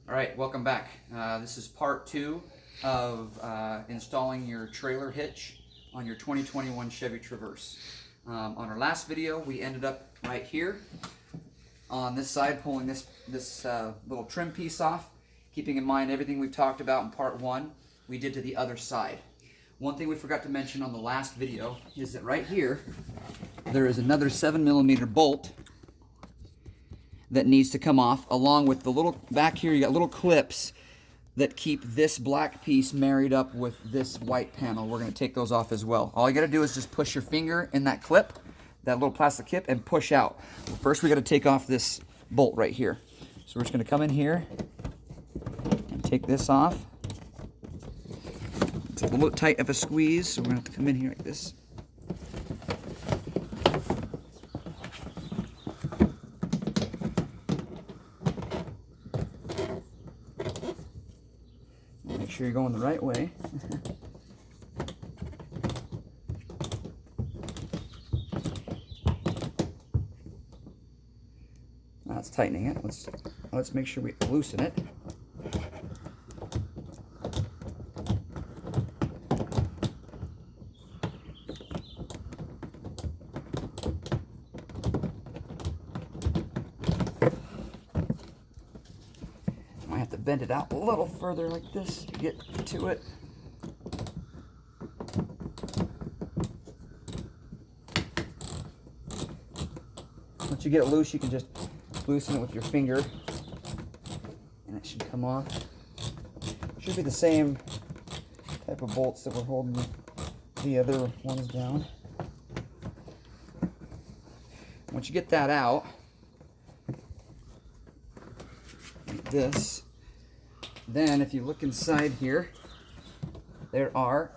All right, welcome back. This is part two of installing your trailer hitch on your 2021 Chevy Traverse. On our last video, we ended up right here on this side, pulling this little trim piece off, keeping in mind everything we've talked about in part one, we did to the other side. One thing we forgot to mention on the last video is that right here, there is another 7mm bolt that needs to come off, along with the little, back here you got little clips that keep this black piece married up with this white panel. We're going to take those off as well. All you got to do is just push your finger in that clip, that little plastic clip, and push out. Well, first we got to take off this bolt right here. So we're just going to come in here and take this off. It's a little tight of a squeeze, so we're going to have to come in here like this. Make sure you're going the right way. That's tightening it. Let's make sure we loosen it. I have to bend it out a little further like this to get to it. Once you get it loose, you can just loosen it with your finger and it should come off. Should be the same type of bolts that were holding the other ones down. Once you get that out, like this, then if you look inside here, there are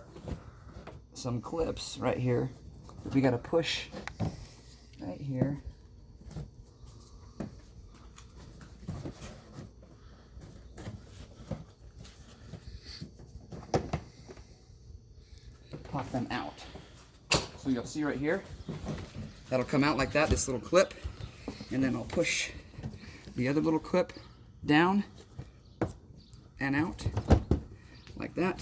some clips right here that we got to push right here. Pop them out. So you'll see right here, that'll come out like that, this little clip, and then I'll push the other little clip down and out like that.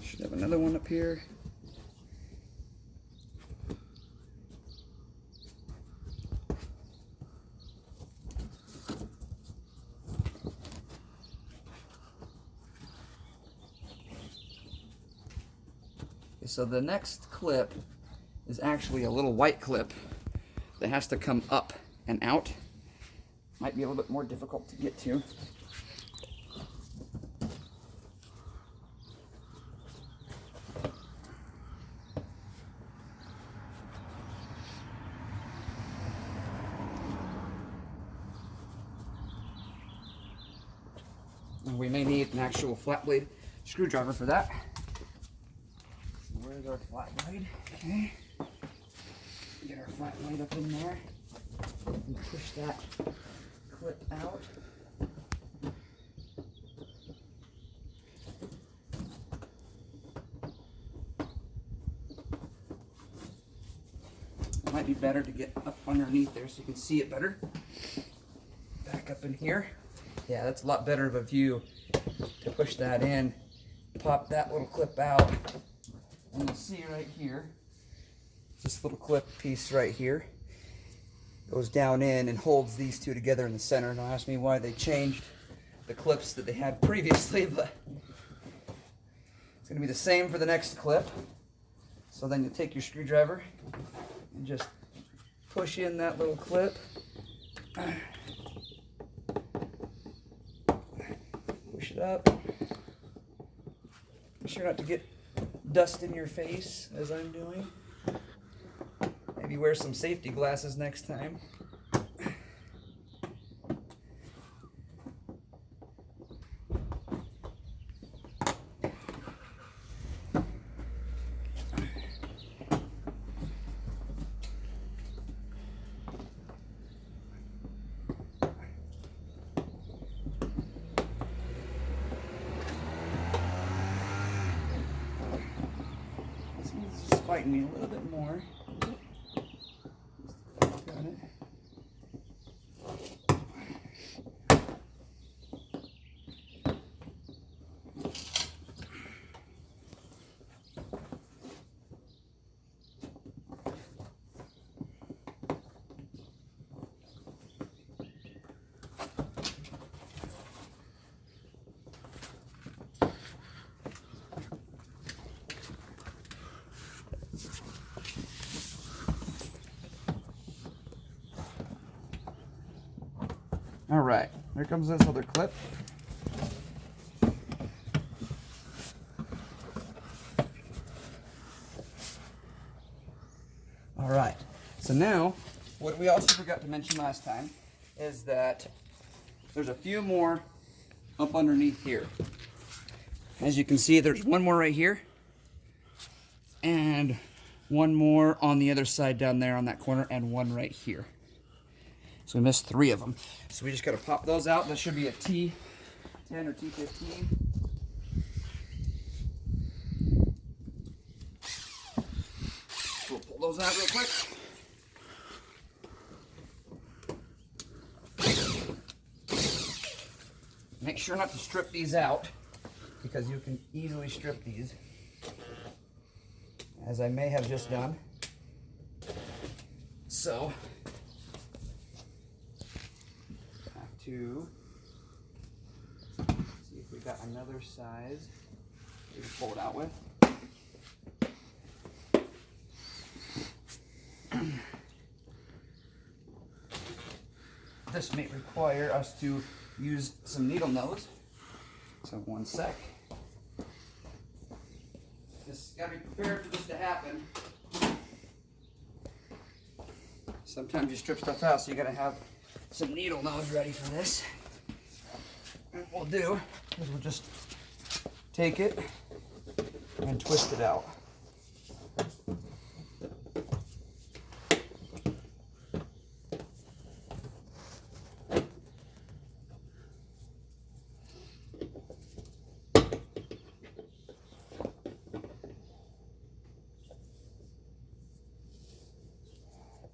Should have another one up here. So the next clip is actually a little white clip that has to come up and out. Might be a little bit more difficult to get to. And we may need an actual flat blade screwdriver for that. Where's our flat blade? Okay. Get our flat blade up in there and push that clip out. It might be better to get up underneath there so you can see it better. Back up in here. Yeah, that's a lot better of a view to push that in. Pop that little clip out. And you'll see right here, this little clip piece right here goes down in and holds these two together in the center. Don't ask me why they changed the clips that they had previously, but it's going to be the same for the next clip. So then you take your screwdriver and just push in that little clip. Push it up. Be sure not to get dust in your face as I'm doing. Maybe wear some safety glasses next time. Fighting me a little bit more. Got it. All right, here comes this other clip. All right, so now, what we also forgot to mention last time is that there's a few more up underneath here. As you can see, there's one more right here, and one more on the other side down there on that corner, and one right here. So we missed 3 of them. So we just gotta pop those out. That should be a T10 or T15. We'll pull those out real quick. Make sure not to strip these out, because you can easily strip these, as I may have just done. So, have to see if we got another size we can pull it out with. This may require us to use some needle nose. So 1 sec. Just gotta be prepared for this to happen. Sometimes you strip stuff out, so you gotta have some needle nose ready for this. And what we'll do is we'll just take it and twist it out.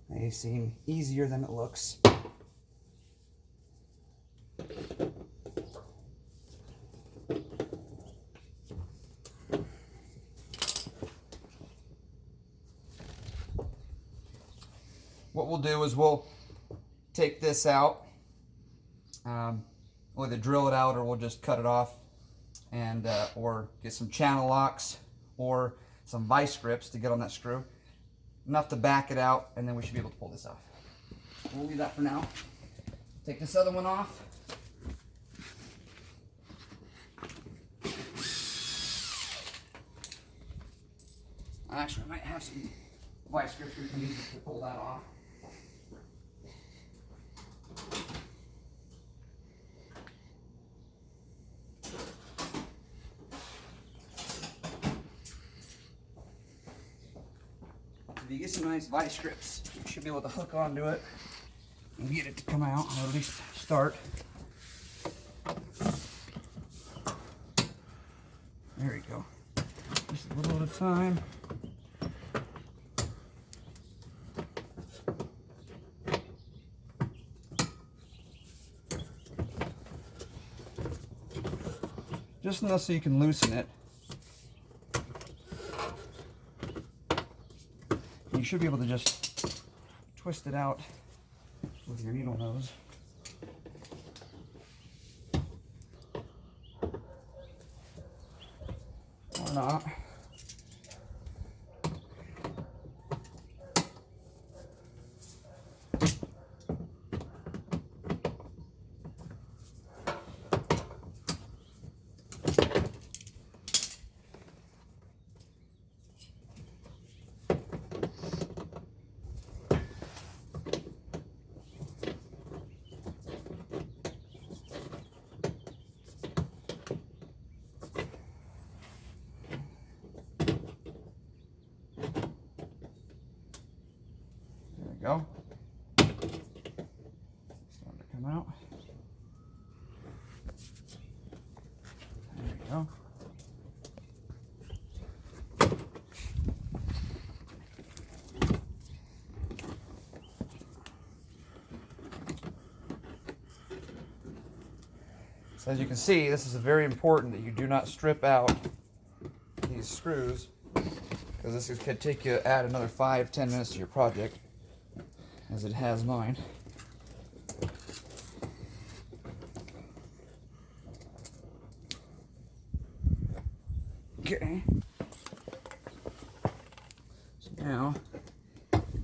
May seem easier than it looks. What we'll do is we'll take this out, we'll either drill it out or we'll just cut it off, and or get some channel locks or some vice grips to get on that screw. Enough to back it out, and then we should be able to pull this off. We'll leave that for now. Take this other one off. Actually, I might have some vice grips we can use to pull that off. If you get some nice vice grips, you should be able to hook onto it and get it to come out, or at least start. There you go. Just a little at a time. Just enough so you can loosen it. You should be able to just twist it out with your needle nose. Or not. Go. Starting to come out. There we go. So as you can see, this is very important that you do not strip out these screws, because this could take you add another 5-10 minutes to your project, as it has mine. Okay. So now,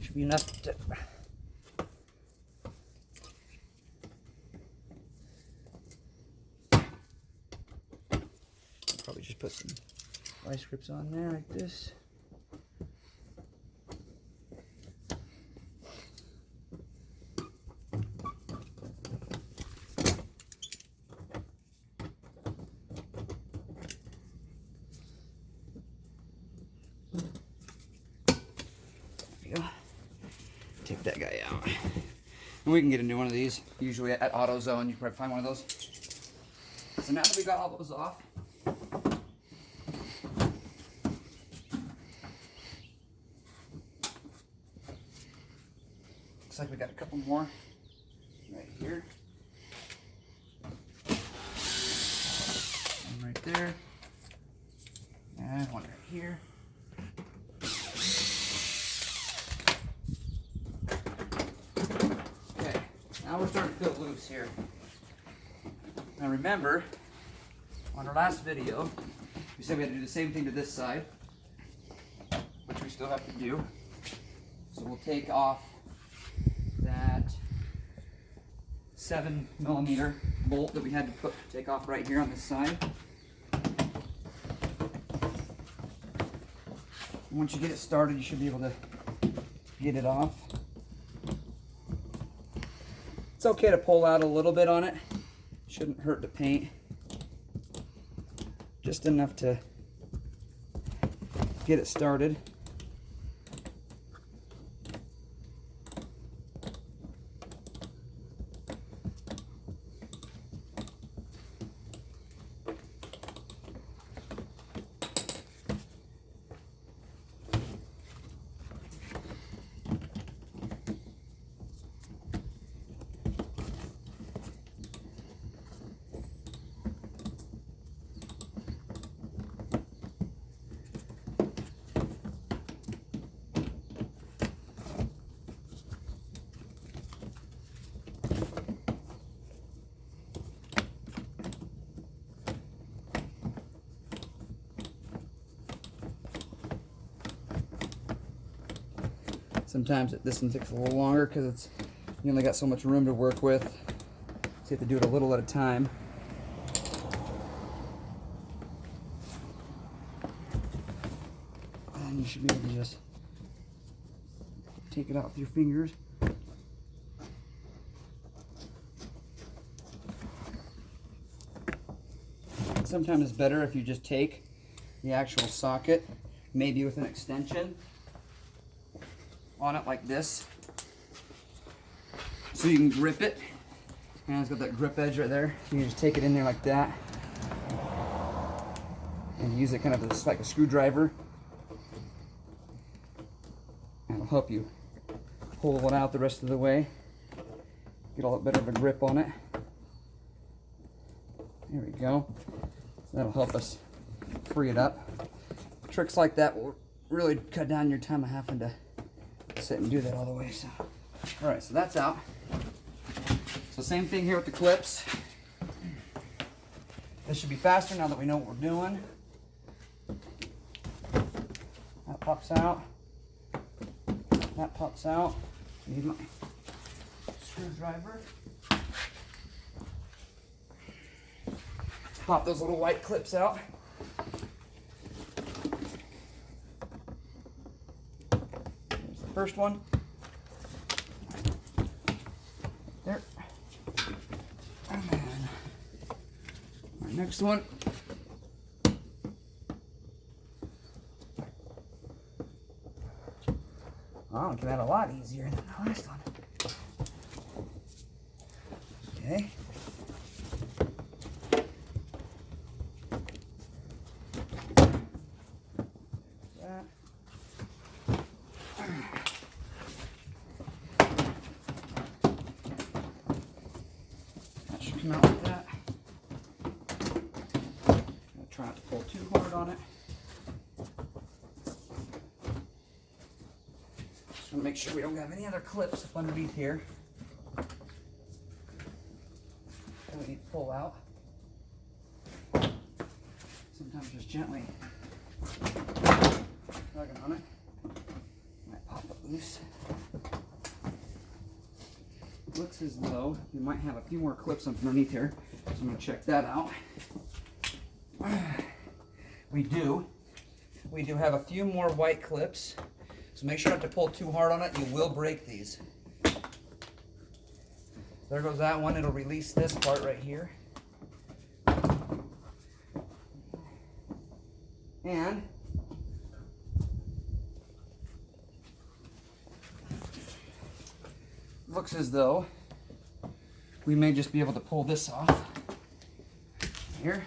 should be enough to just put some vice grips on there like this. Take that guy out. And we can get a new one of these. Usually at AutoZone, you can probably find one of those. So now that we got all those off, looks like we got a couple more right here. One right there. And one right here. Now we're starting to feel it loose here. Now remember, on our last video, we said we had to do the same thing to this side, which we still have to do. So we'll take off that 7mm bolt that we had to take off right here on this side. Once you get it started, you should be able to get it off. It's okay to pull out a little bit on it. Shouldn't hurt the paint. Just enough to get it started. Sometimes this one takes a little longer because you only got so much room to work with. So you have to do it a little at a time. And you should be able to just take it out with your fingers. Sometimes it's better if you just take the actual socket, maybe with an extension on it like this, so you can grip it. And it's got that grip edge right there. So you just take it in there like that and use it kind of like a screwdriver. And it'll help you pull it out the rest of the way. Get a lot better of a grip on it. There we go. That'll help us free it up. Tricks like that will really cut down your time of having to sit and do that all the way. So, all right, so that's out. So same thing here with the clips. This should be faster now that we know what we're doing. That pops out. That pops out. Need my screwdriver. Pop those little white clips out. First one there, and then our next one. Oh, it came out a lot easier than the last one. Okay. Come out like that. I'm going to try not to pull too hard on it. Just want to make sure we don't have any other clips up underneath here that we need to pull out. Sometimes just gently tugging on it. Might pop it loose. Looks as though you might have a few more clips underneath here, so I'm going to check that out. we do have a few more white clips, so make sure not to pull too hard on it. You will break these. There goes that one. It'll release this part right here. And looks as though we may just be able to pull this off here.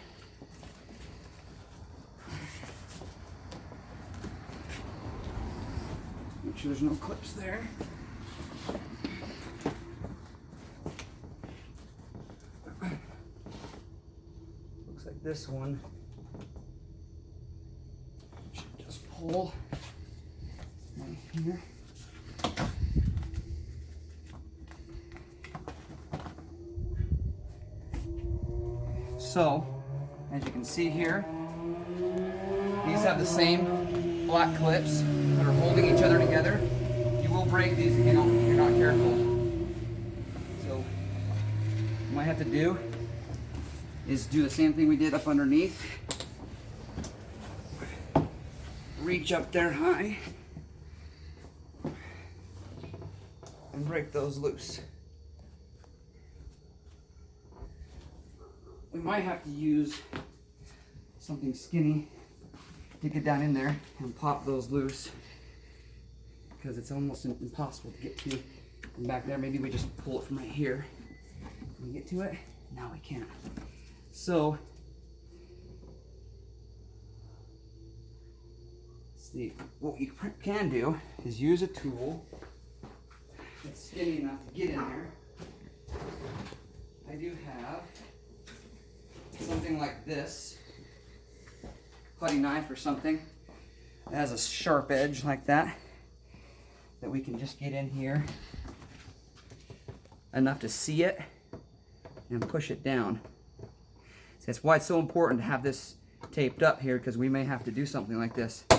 Make sure there's no clips there. Looks like this one should just pull right here. So, as you can see here, these have the same black clips that are holding each other together. You will break these if you're not careful. So, what you might have to do is do the same thing we did up underneath. Reach up there high and break those loose. We might have to use something skinny to get down in there and pop those loose, because it's almost impossible to get to from back there. Maybe we just pull it from right here. Can we get to it? No, we can't. So, see, what you can do is use a tool that's skinny enough to get in there. I do have something like this, putty knife or something that has a sharp edge like that, that we can just get in here enough to see it and push it down. So that's why it's so important to have this taped up here, because we may have to do something like this in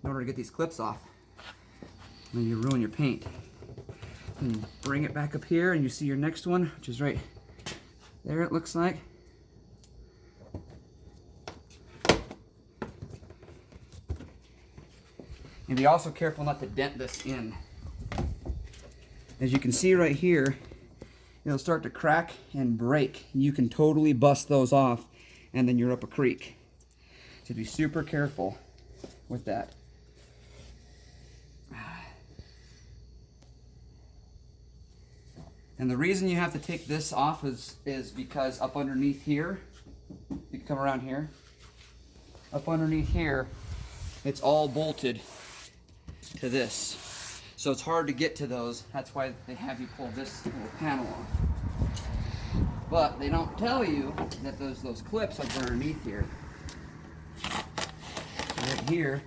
order to get these clips off. And you ruin your paint. And you bring it back up here and you see your next one, which is right there, it looks like. And be also careful not to dent this in. As you can see right here, it'll start to crack and break. You can totally bust those off, and then you're up a creek. So be super careful with that. And the reason you have to take this off is because up underneath here, you can come around here, up underneath here, it's all bolted to this. So it's hard to get to those. That's why they have you pull this little panel off. But they don't tell you that those clips are underneath here. Right here,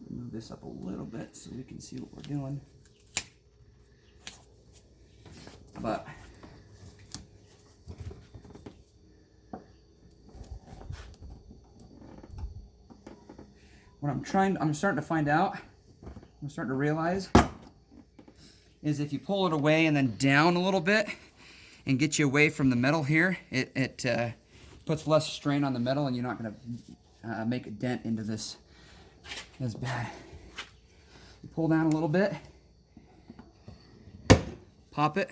move this up a little bit so we can see what we're doing. But what I'm starting to find out, I'm starting to realize, is if you pull it away and then down a little bit and get you away from the metal here, it puts less strain on the metal, and you're not going to make a dent into this as bad. You pull down a little bit, pop it,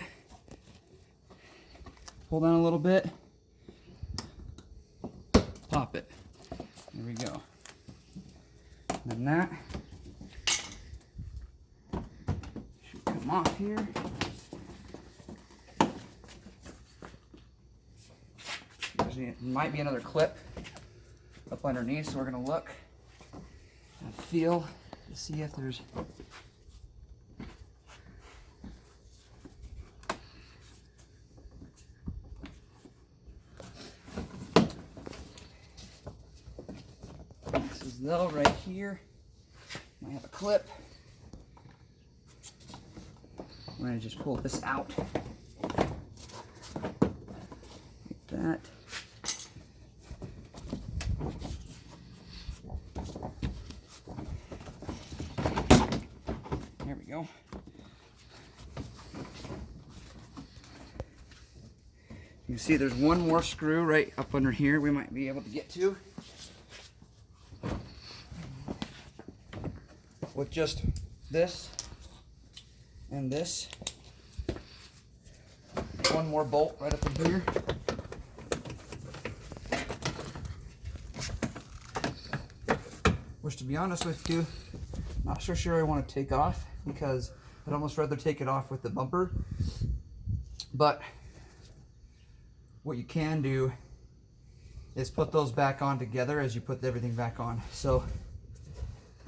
pull down a little bit, pop it. There we go. And then that should come off here. There might be another clip up underneath, so we're going to look and feel to see if there's though right here might have a clip. I'm going to just pull this out like that. There we go. You can see there's one more screw right up under here we might be able to get to. With just this and this. One more bolt right up in here. Which, to be honest with you, not so sure I want to take off, because I'd almost rather take it off with the bumper. But what you can do is put those back on together as you put everything back on. So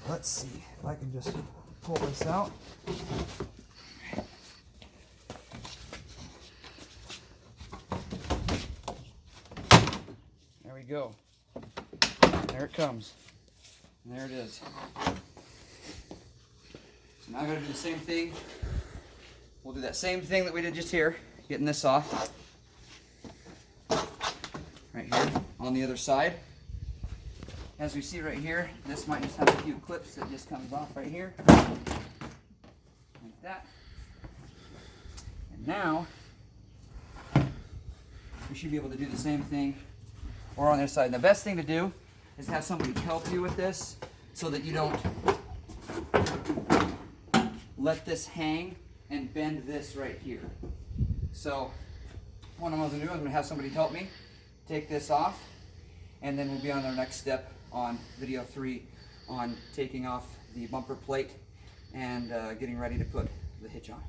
let's see if I can just pull this out. There we go. There it comes. And there it is. So now I'm going to do the same thing. We'll do that same thing that we did just here, getting this off. Right here on the other side. As we see right here, this might just have a few clips that just comes off right here. Like that. And now, we should be able to do the same thing or on the other side. And the best thing to do is have somebody help you with this so that you don't let this hang and bend this right here. So what I'm going to do is I'm going to have somebody help me take this off, and then we'll be on our next step on video 3 on taking off the bumper plate and getting ready to put the hitch on.